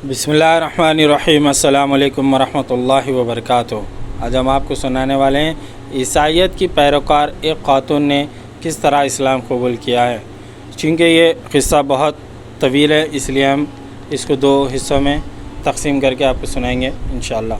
بسم اللہ الرحمن الرحیم۔ السلام علیکم ورحمۃ اللہ وبرکاتہ۔ آج ہم آپ کو سنانے والے ہیں عیسائیت کی پیروکار ایک خاتون نے کس طرح اسلام قبول کیا ہے۔ چونکہ یہ قصہ بہت طویل ہے اس لیے ہم اس کو 2 حصوں میں تقسیم کر کے آپ کو سنائیں گے انشاءاللہ۔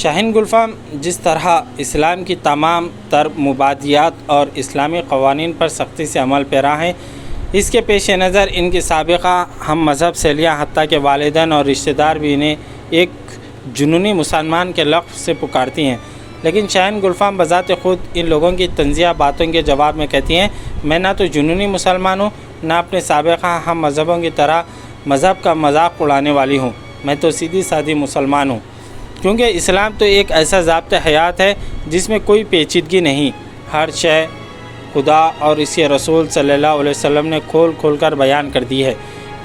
شاہین گلفام جس طرح اسلام کی تمام تر مبادیات اور اسلامی قوانین پر سختی سے عمل پیرا ہیں، اس کے پیش نظر ان کی سابقہ ہم مذہب سہیلیاں حتیٰ کہ والدین اور رشتہ دار بھی انہیں ایک جنونی مسلمان کے لقب سے پکارتی ہیں، لیکن شاہین گلفام بذات خود ان لوگوں کی طنزیہ باتوں کے جواب میں کہتی ہیں، میں نہ تو جنونی مسلمان ہوں نہ اپنے سابقہ ہم مذہبوں کی طرح مذہب کا مذاق اڑانے والی ہوں، میں تو سیدھی سادھی مسلمان ہوں، کیونکہ اسلام تو ایک ایسا ضابطۂ حیات ہے جس میں کوئی پیچیدگی نہیں، ہر شے خدا اور اس کے رسول صلی اللہ علیہ وسلم نے کھول کھول کر بیان کر دی ہے۔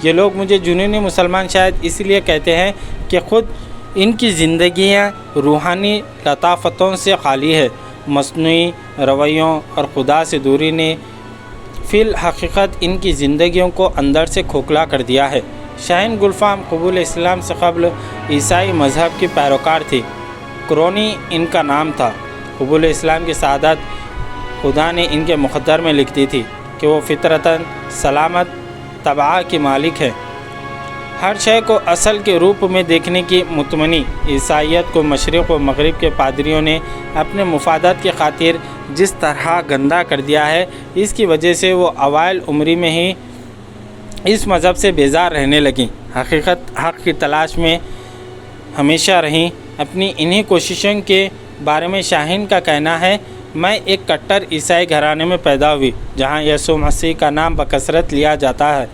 یہ لوگ مجھے جنونی مسلمان شاید اس لیے کہتے ہیں کہ خود ان کی زندگیاں روحانی لطافتوں سے خالی ہے، مصنوعی رویوں اور خدا سے دوری نے فی الحقیقت ان کی زندگیوں کو اندر سے کھوکھلا کر دیا ہے۔ شاہین گلفام قبول اسلام سے قبل عیسائی مذہب کی پیروکار تھی، کرونی ان کا نام تھا۔ قبول اسلام کی سعادت خدا نے ان کے مقدر میں لکھ دی تھی کہ وہ فطرتاً سلامت طبع کی مالک ہے، ہر شے کو اصل کے روپ میں دیکھنے کی متمنی۔ عیسائیت کو مشرق و مغرب کے پادریوں نے اپنے مفادات کی خاطر جس طرح گندہ کر دیا ہے، اس کی وجہ سے وہ اوائل عمری میں ہی اس مذہب سے بیزار رہنے لگیں، حق کی تلاش میں ہمیشہ رہیں۔ اپنی انہی کوششوں کے بارے میں شاہین کا کہنا ہے، میں ایک کٹر عیسائی گھرانے میں پیدا ہوئی جہاں یسوع مسیح کا نام بکثرت لیا جاتا ہے،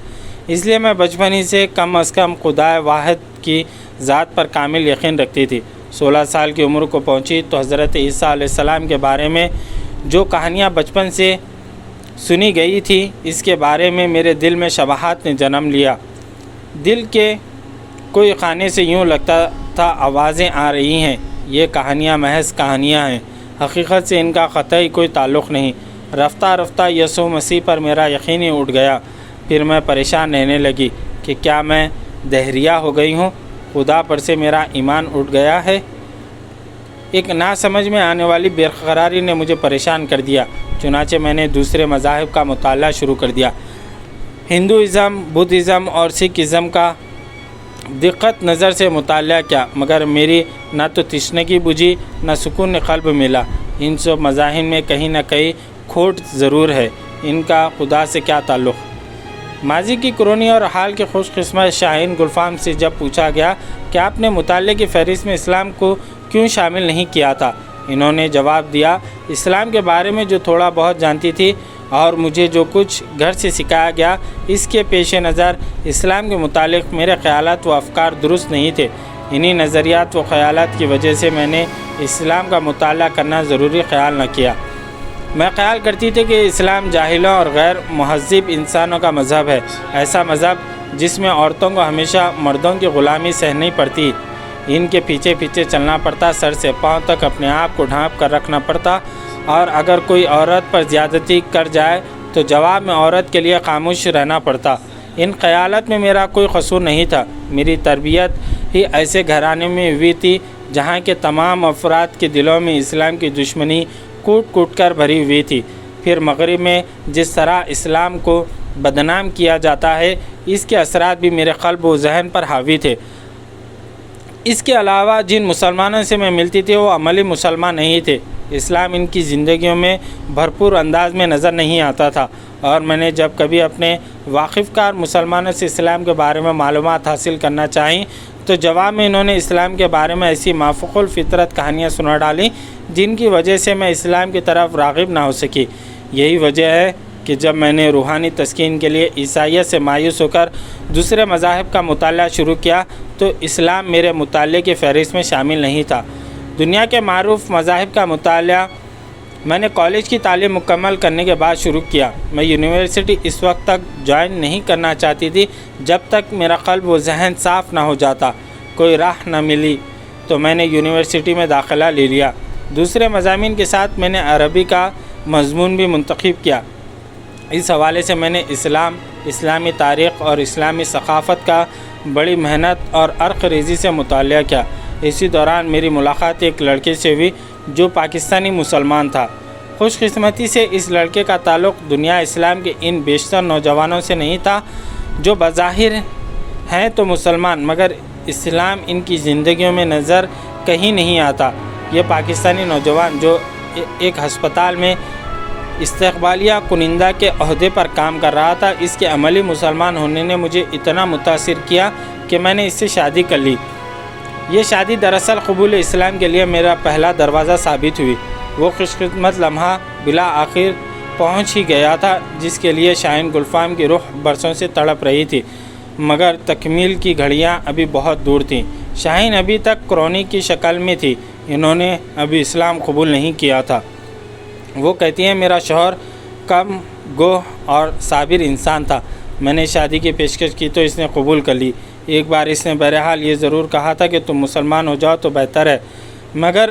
اس لیے میں بچپن ہی سے کم از کم خدا واحد کی ذات پر کامل یقین رکھتی تھی۔ 16 سال کی عمر کو پہنچی تو حضرت عیسیٰ علیہ السلام کے بارے میں جو کہانیاں بچپن سے سنی گئی تھی، اس کے بارے میں میرے دل میں شبہات نے جنم لیا۔ دل کے کوئی خانے سے یوں لگتا تھا آوازیں آ رہی ہیں، یہ کہانیاں محض کہانیاں ہیں، حقیقت سے ان کا قطعی کوئی تعلق نہیں۔ رفتہ رفتہ یسوع مسیح پر میرا یقین ہی اٹھ گیا، پھر میں پریشان رہنے لگی کہ کیا میں دہریہ ہو گئی ہوں، خدا پر سے میرا ایمان اٹھ گیا ہے۔ ایک ناسمجھ میں آنے والی بے قراری نے مجھے پریشان کر دیا، چنانچہ میں نے دوسرے مذاہب کا مطالعہ شروع کر دیا۔ ہندوازم، بدھزم اور سکھ ازم کا دقت نظر سے مطالعہ کیا، مگر میری نہ تو تشنگی بجھی نہ سکون قلب ملا۔ ان سب مذاہب میں کہیں نہ کہیں کھوٹ ضرور ہے، ان کا خدا سے کیا تعلق؟ ماضی کی کرونی اور حال کے خوش قسمت شاہین گلفام سے جب پوچھا گیا کہ آپ نے مطالعے کی فہرست میں اسلام کو کیوں شامل نہیں کیا تھا، انہوں نے جواب دیا، اسلام کے بارے میں جو تھوڑا بہت جانتی تھی اور مجھے جو کچھ گھر سے سکھایا گیا، اس کے پیش نظر اسلام کے متعلق میرے خیالات و افکار درست نہیں تھے۔ انہی نظریات و خیالات کی وجہ سے میں نے اسلام کا مطالعہ کرنا ضروری خیال نہ کیا۔ میں خیال کرتی تھی کہ اسلام جاہلوں اور غیر مہذب انسانوں کا مذہب ہے، ایسا مذہب جس میں عورتوں کو ہمیشہ مردوں کی غلامی سہنی پڑتی، ان کے پیچھے پیچھے چلنا پڑتا، سر سے پاؤں تک اپنے آپ کو ڈھانپ کر رکھنا پڑتا، اور اگر کوئی عورت پر زیادتی کر جائے تو جواب میں عورت کے لیے خاموش رہنا پڑتا۔ ان خیالات میں میرا کوئی قصور نہیں تھا، میری تربیت ہی ایسے گھرانے میں ہوئی تھی جہاں کے تمام افراد کے دلوں میں اسلام کی دشمنی کوٹ کوٹ کر بھری ہوئی تھی۔ پھر مغرب میں جس طرح اسلام کو بدنام کیا جاتا ہے، اس کے اثرات بھی میرے قلب و ذہن پر حاوی تھے۔ اس کے علاوہ جن مسلمانوں سے میں ملتی تھی وہ عملی مسلمان نہیں تھے، اسلام ان کی زندگیوں میں بھرپور انداز میں نظر نہیں آتا تھا، اور میں نے جب کبھی اپنے واقف کار مسلمانوں سے اسلام کے بارے میں معلومات حاصل کرنا چاہیں تو جواب میں انہوں نے اسلام کے بارے میں ایسی مافوق الفطرت کہانیاں سنا ڈالیں جن کی وجہ سے میں اسلام کی طرف راغب نہ ہو سکی۔ یہی وجہ ہے کہ جب میں نے روحانی تسکین کے لیے عیسائیت سے مایوس ہو کر دوسرے مذاہب کا مطالعہ شروع کیا تو اسلام میرے مطالعے کی فہرست میں شامل نہیں تھا۔ دنیا کے معروف مذاہب کا مطالعہ میں نے کالج کی تعلیم مکمل کرنے کے بعد شروع کیا۔ میں یونیورسٹی اس وقت تک جوائن نہیں کرنا چاہتی تھی جب تک میرا قلب و ذہن صاف نہ ہو جاتا، کوئی راہ نہ ملی تو میں نے یونیورسٹی میں داخلہ لے لیا۔ دوسرے مضامین کے ساتھ میں نے عربی کا مضمون بھی منتخب کیا۔ اس حوالے سے میں نے اسلامی تاریخ اور اسلامی ثقافت کا بڑی محنت اور عرق ریزی سے مطالعہ کیا۔ اسی دوران میری ملاقات ایک لڑکے سے ہوئی جو پاکستانی مسلمان تھا۔ خوش قسمتی سے اس لڑکے کا تعلق دنیا اسلام کے ان بیشتر نوجوانوں سے نہیں تھا جو بظاہر ہیں تو مسلمان مگر اسلام ان کی زندگیوں میں نظر کہیں نہیں آتا۔ یہ پاکستانی نوجوان جو ایک ہسپتال میں استقبالیہ کنندہ کے عہدے پر کام کر رہا تھا، اس کے عملی مسلمان ہونے نے مجھے اتنا متاثر کیا کہ میں نے اس سے شادی کر لی۔ یہ شادی دراصل قبول اسلام کے لیے میرا پہلا دروازہ ثابت ہوئی۔ وہ خوش قسمت لمحہ بالآخر پہنچ ہی گیا تھا جس کے لیے شاہین گلفام کی روح برسوں سے تڑپ رہی تھی، مگر تکمیل کی گھڑیاں ابھی بہت دور تھیں۔ شاہین ابھی تک کرونی کی شکل میں تھی، انہوں نے ابھی اسلام قبول نہیں کیا تھا۔ وہ کہتی ہیں میرا شوہر کم گوہ اور صابر انسان تھا۔ میں نے شادی کی پیشکش کی تو اس نے قبول کر لی۔ ایک بار اس نے بہرحال یہ ضرور کہا تھا کہ تم مسلمان ہو جاؤ تو بہتر ہے، مگر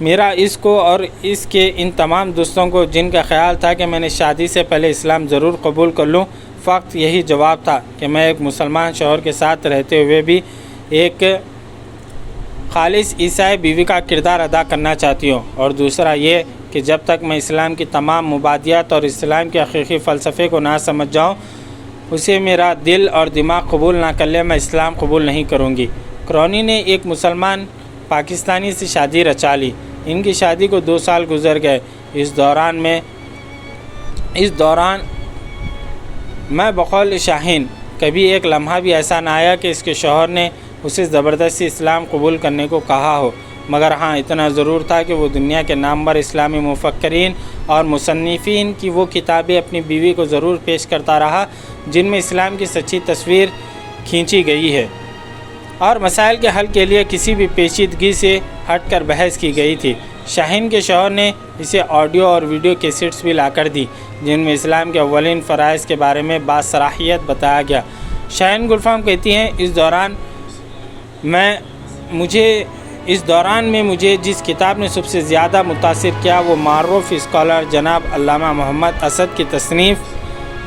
میرا اس کو اور اس کے ان تمام دوستوں کو جن کا خیال تھا کہ میں نے شادی سے پہلے اسلام ضرور قبول کر لوں، فقط یہی جواب تھا کہ میں ایک مسلمان شوہر کے ساتھ رہتے ہوئے بھی ایک خالص عیسائی بیوی کا کردار ادا کرنا چاہتی ہوں، اور دوسرا یہ کہ جب تک میں اسلام کی تمام مبادیات اور اسلام کے حقیقی فلسفے کو نہ سمجھ جاؤں، اسے میرا دل اور دماغ قبول نہ کر لے، میں اسلام قبول نہیں کروں گی۔ کرونی نے ایک مسلمان پاکستانی سے شادی رچا لی۔ ان کی شادی کو 2 سال گزر گئے۔ اس دوران میں بقول شاہین کبھی ایک لمحہ بھی ایسا نہ آیا کہ اس کے شوہر نے اسے زبردستی اسلام قبول کرنے کو کہا ہو، مگر ہاں اتنا ضرور تھا کہ وہ دنیا کے نامور اسلامی مفکرین اور مصنفین کی وہ کتابیں اپنی بیوی کو ضرور پیش کرتا رہا جن میں اسلام کی سچی تصویر کھینچی گئی ہے اور مسائل کے حل کے لیے کسی بھی پیچیدگی سے ہٹ کر بحث کی گئی تھی۔ شاہین کے شوہر نے اسے آڈیو اور ویڈیو کیسٹس بھی لا کر دی جن میں اسلام کے اولین فرائض کے بارے میں باصلاحیت بتایا گیا۔ شاہین گلفام کہتی ہیں اس دوران میں مجھے جس کتاب نے سب سے زیادہ متاثر کیا وہ معروف اسکالر جناب علامہ محمد اسد کی تصنیف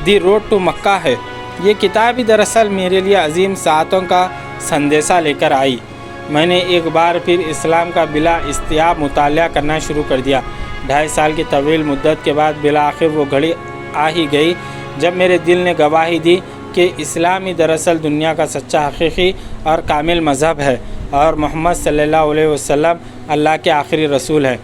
دی روڈ ٹو مکہ ہے۔ یہ کتاب ہی دراصل میرے لیے عظیم ساعتوں کا سندیسہ لے کر آئی۔ میں نے ایک بار پھر اسلام کا بلا استیاب مطالعہ کرنا شروع کر دیا۔ 2.5 سال کی طویل مدت کے بعد بالآخر وہ گھڑی آ ہی گئی جب میرے دل نے گواہی دی کہ اسلام ہی دراصل دنیا کا سچا حقیقی اور کامل مذہب ہے اور محمد صلی اللہ علیہ وسلم اللہ کے آخری رسول ہے،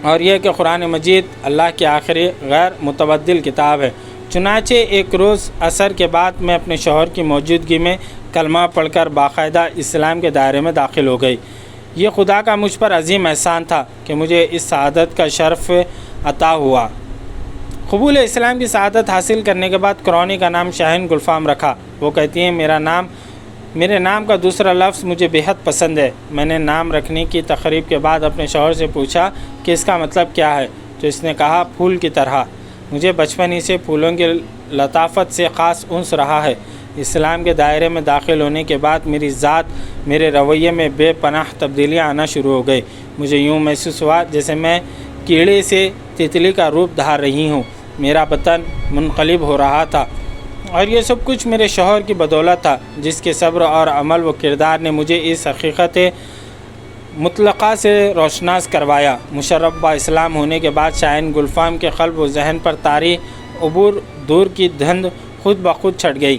اور یہ کہ قرآن مجید اللہ کی آخری غیر متبدل کتاب ہے۔ چنانچہ ایک روز عصر کے بعد میں اپنے شوہر کی موجودگی میں کلمہ پڑھ کر باقاعدہ اسلام کے دائرے میں داخل ہو گئی۔ یہ خدا کا مجھ پر عظیم احسان تھا کہ مجھے اس سعادت کا شرف عطا ہوا۔ قبول اسلام کی سعادت حاصل کرنے کے بعد کرونی کا نام شاہین گلفام رکھا۔ وہ کہتی ہیں میرے نام کا دوسرا لفظ مجھے بہت پسند ہے۔ میں نے نام رکھنے کی تقریب کے بعد اپنے شوہر سے پوچھا کہ اس کا مطلب کیا ہے، تو اس نے کہا پھول کی طرح۔ مجھے بچپن ہی سے پھولوں کی لطافت سے خاص انس رہا ہے۔ اسلام کے دائرے میں داخل ہونے کے بعد میری ذات، میرے رویے میں بے پناہ تبدیلیاں آنا شروع ہو گئی۔ مجھے یوں محسوس ہوا جیسے میں کیڑے سے تتلی کا روپ دھار رہی ہوں۔ میرا بدن منقلب ہو رہا تھا، اور یہ سب کچھ میرے شوہر کی بدولت تھا جس کے صبر اور عمل و کردار نے مجھے اس حقیقت مطلقہ سے روشناس کروایا۔ مشرف با اسلام ہونے کے بعد شاہین گلفام کے قلب و ذہن پر طاری عبور دور کی دھند خود بخود چھٹ گئی۔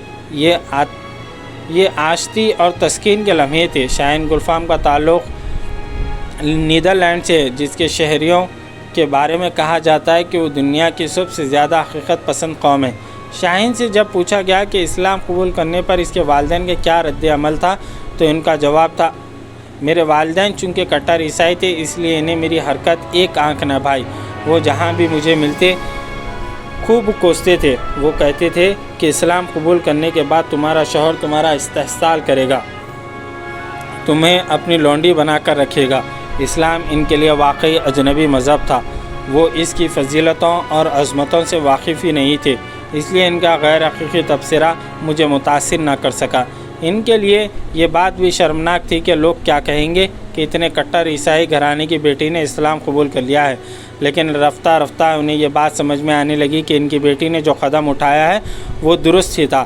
یہ آشتی اور تسکین کے لمحے تھے۔ شاہین گلفام کا تعلق نیدرلینڈ سے، جس کے شہریوں کے بارے میں کہا جاتا ہے کہ وہ دنیا کی سب سے زیادہ حقیقت پسند قوم ہے۔ شاہین سے جب پوچھا گیا کہ اسلام قبول کرنے پر اس کے والدین کے کیا رد عمل تھا تو ان کا جواب تھا، میرے والدین چونکہ کٹر عیسائی تھے اس لیے انہیں میری حرکت ایک آنکھ نہ بھائی۔ وہ جہاں بھی مجھے ملتے خوب کوستے تھے۔ وہ کہتے تھے کہ اسلام قبول کرنے کے بعد تمہارا شوہر تمہارا استحصال کرے گا، تمہیں اپنی لونڈی بنا کر رکھے گا۔ اسلام ان کے لیے واقعی اجنبی مذہب تھا۔ وہ اس کی فضیلتوں اور عظمتوں سے واقف ہی نہیں تھے، اس لیے ان کا غیر حقیقی تبصرہ مجھے متاثر نہ کر سکا۔ ان کے لیے یہ بات بھی شرمناک تھی کہ لوگ کیا کہیں گے کہ اتنے کٹر عیسائی گھرانے کی بیٹی نے اسلام قبول کر لیا ہے، لیکن رفتہ رفتہ انہیں یہ بات سمجھ میں آنے لگی کہ ان کی بیٹی نے جو قدم اٹھایا ہے وہ درست ہی تھا۔